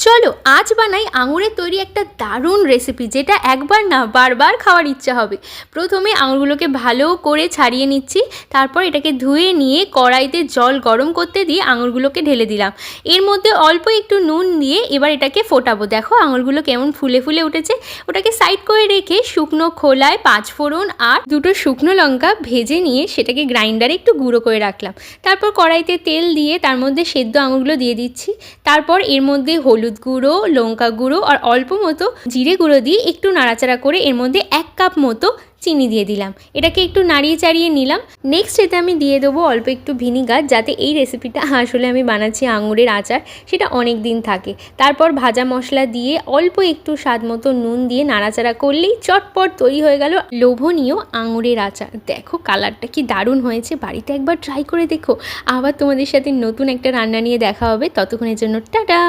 চলো আজ বানাই আঙুরের তৈরি একটা দারুণ রেসিপি, যেটা একবার না বারবার খাওয়ার ইচ্ছা হবে। প্রথমে আঙুরগুলোকে ভালো করে ছাড়িয়ে নিচ্ছি, তারপর এটাকে ধুয়ে নিয়ে কড়াইতে জল গরম করতে দিয়ে আঙুরগুলোকে ঢেলে দিলাম। এর মধ্যে অল্প একটু নুন দিয়ে এবার এটাকে ফোটাবো। দেখো আঙুরগুলো কেমন ফুলে ফুলে উঠেছে। ওটাকে সাইড করে রেখে শুকনো খোলায় 5 ফোড়ন আর 2টো শুকনো লঙ্কা ভেজে নিয়ে সেটাকে গ্রাইন্ডারে একটু গুঁড়ো করে রাখলাম। তারপর কড়াইতে তেল দিয়ে তার মধ্যে সেদ্ধ আঙুরগুলো দিয়ে দিচ্ছি। তারপর এর মধ্যে হলুদ গুঁড়ো, লঙ্কা গুঁড়ো আর অল্প মতো জিরে গুঁড়ো দিয়ে একটু নাড়াচাড়া করে এর মধ্যে 1 কাপ মতো চিনি দিয়ে দিলাম। এটাকে একটু নাড়িয়ে চাড়িয়ে নিলাম। নেক্সট এতে আমি দিয়ে দেবো অল্প একটু ভিনিগার, যাতে এই রেসিপিটা আসলে আমি বানাচ্ছি আঙুরের আচার, সেটা অনেক দিন থাকে। তারপর ভাজা মশলা দিয়ে অল্প একটু স্বাদ মতো নুন দিয়ে নাড়াচাড়া করলেই চটপট তৈরি হয়ে গেল লোভনীয় আঙুরের আচার। দেখো কালারটা কি দারুণ হয়েছে, বাড়িতে একবার ট্রাই করে দেখো। আবার তোমাদের সাথে নতুন একটা রান্না নিয়ে দেখা হবে, ততক্ষণের জন্য টাটা।